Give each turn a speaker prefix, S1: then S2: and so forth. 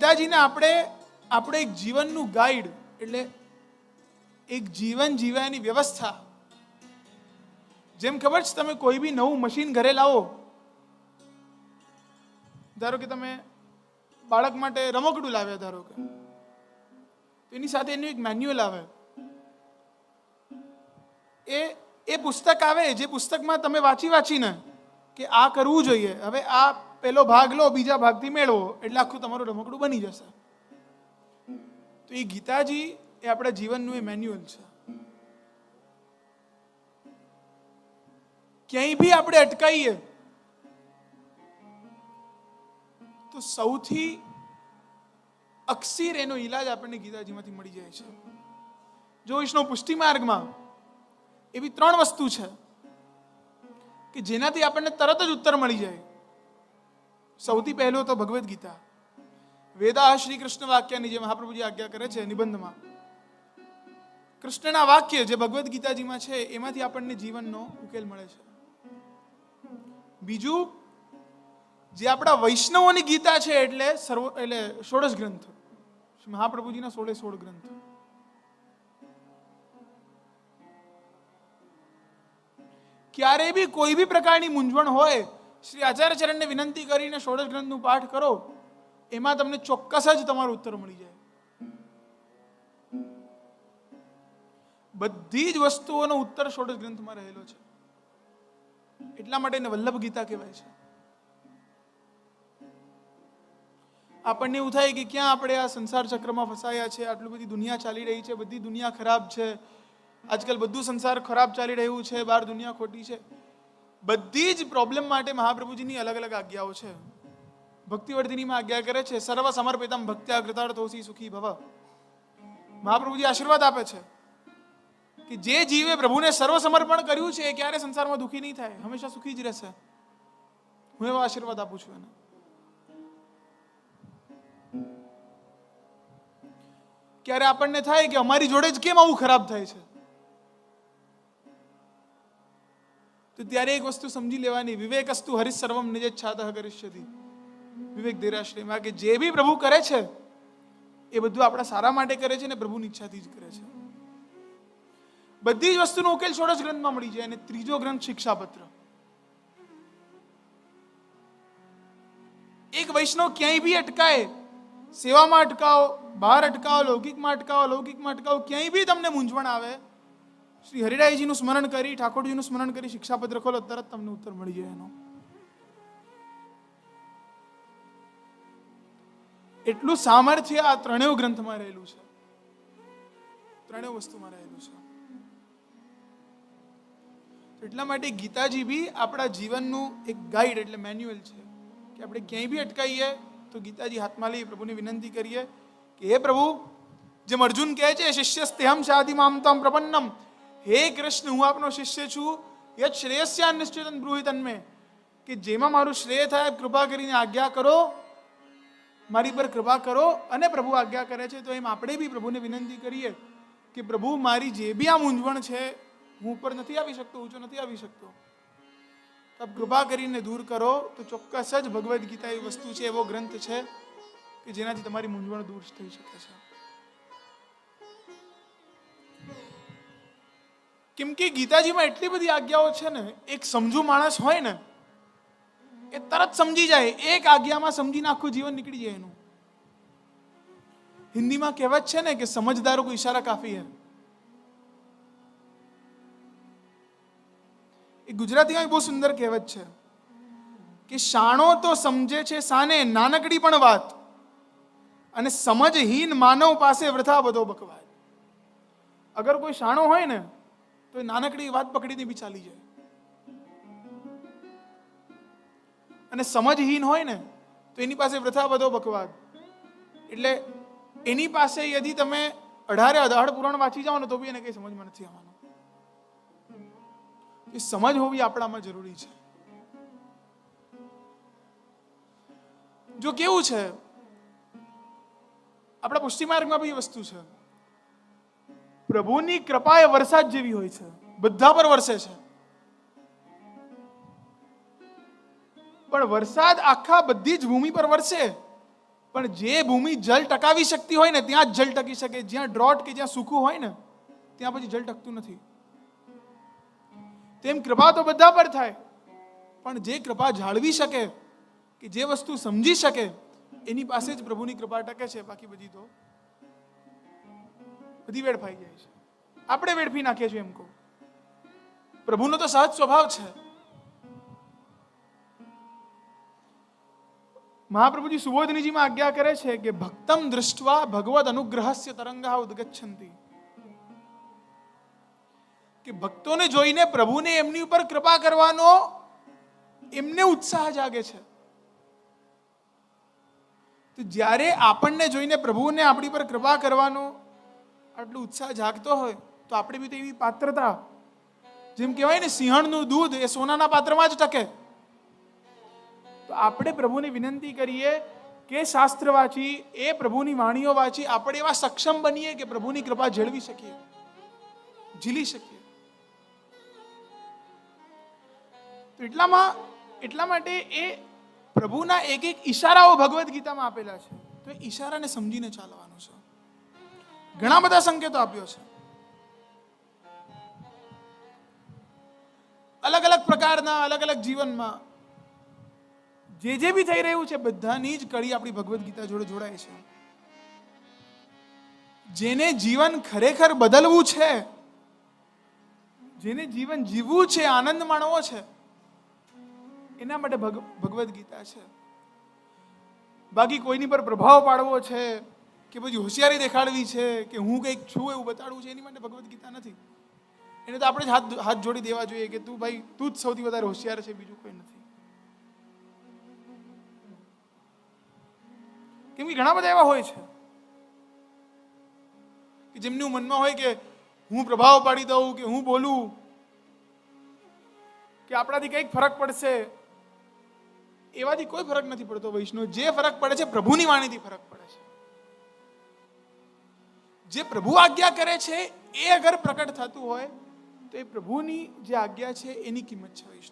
S1: ગીતાજીને આપણે એક જીવનનું ગાઈડ એટલે એક જીવન જીવવાની વ્યવસ્થા, જેમ ખબર છે તમે કોઈ બી નવું મશીન ઘરે લાવો, ધારો કે તમે બાળક માટે રમકડું લાવ્યા, ધારો કે તો એની સાથે એનું એક મેન્યુઅલ આવે, એ પુસ્તક આવે, જે પુસ્તકમાં તમે વાંચીને કે આ કરવું જોઈએ, હવે આ પેલો ભાગ લો, બીજા ભાગથી મેળવો, એટલે આખું તમારું રમકડું બની જશે. તો એ ગીતાજી એ આપણા જીવનનું એ મેન્યુઅલ છે. ક્યાંય બી આપણે અટકાઈએ તો સૌથી અક્ષીર એનો ઈલાજ આપણને ગીતાજીમાંથી મળી જાય છે. જો વિષ્ણુ પુષ્ટિ માર્ગમાં એવી 3 વસ્તુ છે કે જેનાથી આપણને તરત જ ઉત્તર મળી જાય. સૌથી પહેલો તો ભગવદ્ ગીતા, વેદા શ્રી કૃષ્ણ વાક્યની જે મહાપ્રભુજી આજ્ઞા કરે છે નિબંધમાં, કૃષ્ણના વાક્ય જે ભગવદ્ ગીતાજીમાં છે એમાંથી આપણને જીવનનો ઉકેલ મળે છે. બીજું, જે આપણા વૈષ્ણવોની ગીતા છે એટલે 16 ગ્રંથ, મહાપ્રભુજીના 16 ગ્રંથ. ક્યારે બી કોઈ બી પ્રકારની મૂંઝવણ હોય, શ્રી આચાર્ય ચરણને વિનંતી કરીને 16 ગ્રંથનું પાઠ કરો, એમાં તમને ચોક્કસ જ તમારો ઉત્તર મળી જાય. બધી જ વસ્તુઓનો ઉત્તર 16 ગ્રંથમાં રહેલો છે. એટલા માટે એને વલ્લભ ગીતા કહેવાય છે. આપણને એવું થાય કે ક્યાં આપણે આ સંસાર ચક્રમાં ફસાયા છે, આટલી બધી દુનિયા ચાલી રહી છે, બધી દુનિયા ખરાબ છે, આજકાલ બધું સંસાર ખરાબ ચાલી રહ્યું છે, બહાર દુનિયા ખોટી છે. બધી જ પ્રોબ્લેમ માટે મહાપ્રભુજીની અલગ અલગ આજ્ઞાઓ છે. ભક્તિવર્ધિનીમાં આજ્ઞા કરે છે, સર્વ સમર્પિતમ ભક્ત્યા કૃતાર્થોસી સુખી ભવ. મહાપ્રભુજી આશીર્વાદ આપે છે કે જે જીવે પ્રભુને સર્વ સમર્પણ કર્યું છે એ ક્યારે સંસારમાં દુઃખી નહીં થાય, હંમેશા સુખી જ રહેશે. હું એવા આશીર્વાદ આપું છું એને. ક્યારે આપણને થાય કે અમારી જોડે જ કેમ આવું ખરાબ થાય છે, તો ત્યારે એક વસ્તુ સમજી લેવાની, વિવેકસ્તુ હરિ સર્વમ નિજેચ્છાતઃ કરિષ્યતિ. વિવેક દેરાશ્રયમાં કે જે બી પ્રભુ કરે છે એ બધું આપણા સારા માટે કરે છે ને પ્રભુની ઈચ્છાથી જ કરે છે. બધી જ વસ્તુનો ઉકેલ 16 ગ્રંથમાં મળી જાય. અને ત્રીજો ગ્રંથ શિક્ષાપત્ર. એક વૈષ્ણવ ક્યાંય બી અટકાય, સેવામાં અટકાવો, બહાર અટકાવો, લૌકિકમાં અટકાવો, ક્યાંય બી તમને મૂંઝવણ આવે, શ્રી હરિરાયજીનું સ્મરણ કરી, ઠાકોરજીનું સ્મરણ કરી શિક્ષાપત્ર ખોલો, તરત તમને ઉત્તર મળી જાય એનો. એટલું સામર્થ્ય આ 3 ગ્રંથમાં રહેલું છે, 3 વસ્તુમાં રહેલું છે. એટલા માટે ગીતાજી બી આપણા જીવનનું એક ગાઈડ એટલે મેન્યુઅલ છે કે આપણે ક્યાંય બી અટકાઈએ તો ગીતાજી હાથમાં લઈ પ્રભુની વિનંતી કરીએ કે હે પ્રભુ, જેમ અર્જુન કહે છે શિષ્યસ્તેહમ શાદી મામ તમ પ્રપન્નમ, હે કૃષ્ણ હું આપનો શિષ્ય છું, યત શ્રેયસ્યાન નિશ્ચિતં બ્રૂહિ તન્મે, કે જેમાં મારું શ્રેય થાય કૃપા કરીને આજ્ઞા કરો, મારી પર કૃપા કરો. અને પ્રભુ આજ્ઞા કરે છે તો એમ આપણે બી પ્રભુને વિનંતી કરીએ કે પ્રભુ મારી જે બી આ મૂંઝવણ છે, હું ઉપર નથી આવી શકતો, ઊંચો નથી આવી શકતો, આપ કૃપા કરીને દૂર કરો. તો ચોક્કસ જ ભગવદ્ ગીતા એવી વસ્તુ છે, એવો ગ્રંથ છે કે જેનાથી તમારી મૂંઝવણ દૂર થઈ શકે છે. કેમ કે ગીતાજીમાં એટલી બધી આજ્ઞાઓ છે ને, એક સમજુ માણસ હોય ને એ તરત સમજી જાય, એક આજ્ઞામાં સમજીને આખું જીવન નીકળી જાય એનું. હિન્દીમાં કહેવત છે ને કે સમજદારો કો ઈશારા કાફી હૈ. એ ગુજરાતીમાં બહુ સુંદર કહેવત છે કે શાણો તો સમજે છે સાને નાનકડી પણ વાત, અને સમજહીન માનવ પાસે વૃથા બધો બકવાદ. અગર કોઈ શાણો હોય ને તો એ નાનકડી વાત પકડીને બી ચાલી જાય, અને સમજહીન હોય ને તો એની પાસે વૃથા બધો બકવાદ. એટલે એની પાસે યદી તમે 18 પુરાણ વાંચી જાઓ ને તો બી એને કઈ સમજમાં નથી આવવાનું. એ સમજ હોવી આપણામાં જરૂરી છે. જો કેવું છે, આપણા પુષ્ટિ માર્ગમાં બી વસ્તુ છે, પ્રભુની કૃપા એ વરસાદ જેવી હોય છે, બધા પર વરસે છે. પણ વરસાદ આખા બધી જ ભૂમિ પર વરસે પણ જે ભૂમિ જલ ટકાવી શકતી હોય ને ત્યાં જ જલ ટકી શકે. જ્યાં ડ્રોટ કે જ્યાં સૂકું હોય ને ત્યાં પછી જલ ટકતું નથી. તેમ કૃપા તો બધા પર થાય, પણ જે કૃપા જાળવી શકે, કે જે વસ્તુ સમજી શકે, એની પાસે જ પ્રભુની કૃપા ટકે છે. બાકી બધી વેડફાઈ જાય છે. આપણે વેડફી નાખીએ છીએ એમ કહું. પ્રભુનો તો સહજ સ્વભાવ છે. મહાપ્રભુજી સુબોધનીજીમાં આજ્ઞા કરે છે કે ભક્તમ દૃષ્ટવા ભગવદ અનુગ્રહસ્ય તરંગા ઉદગચ્છન્તિ, કે ભક્તોને જોઈને પ્રભુને એમની ઉપર કૃપા કરવાનો એમને ઉત્સાહ જાગે છે. તો જ્યારે આપણને જોઈને પ્રભુને આપણી પર કૃપા કરવાનો આટલો ઉત્સાહ જાગતો હોય તો આપણે બી તો એવી પાત્રતા, જેમ કહેવાય ને સિંહણનું દૂધ એ સોનાના પાત્રમાં જ ટકે. તો આપણે પ્રભુને વિનંતી કરીએ કે શાસ્ત્ર વાંચી, એ પ્રભુની વાણીઓ વાંચી આપણે એવા સક્ષમ બનીએ કે પ્રભુની કૃપા જળવી શકીએ, ઝીલી શકીએ. તો એટલા માટે એ પ્રભુના એક એક ઈશારાઓ ભગવદ્ ગીતામાં આપેલા છે. તો એ ઈશારાને સમજીને ચાલવાનું છે. ઘણા બધા સંકેતો આપ્યો છે. અલગ અલગ પ્રકારના, અલગ અલગ જીવનમાં જે બી થઈ રહ્યું છે બધાની જ કડી આપણી ભગવદ્ ગીતા જોડે જોડાય છે. જેને જીવન ખરેખર બદલવું છે, જેને જીવન જીવવું છે, આનંદ માણવો છે, એના માટે ભગવદ્ ગીતા છે. બાકી કોઈની પર પ્રભાવ પાડવો છે કે પછી હોશિયારી દેખાડવી છે કે હું કંઈક છું એવું બતાડવું છે, એની માટે ભગવદ્ ગીતા નથી. એને તો આપણે જ હાથ જોડી દેવા જોઈએ કે તું ભાઈ, તું જ સૌથી વધારે હોશિયાર છે, બીજું કોઈ નથી. કેમ કે ઘણા બધા એવા હોય છે કે જેમનું મનમાં હોય કે હું પ્રભાવ પાડી દઉં, કે હું બોલું કે આપણાથી કંઈક ફરક પડશે. એવાથી કોઈ ફરક નથી પડતો વૈષ્ણવ. જે ફરક પડે છે પ્રભુની વાણીથી ફરક પડે છે. જે પ્રભુ આજ્ઞા કરે છે એ અગર પ્રકટ થતું હોય તો એ પ્રભુની જે આજ્ઞા છે એની કિંમત છે વૈષ્ણવ.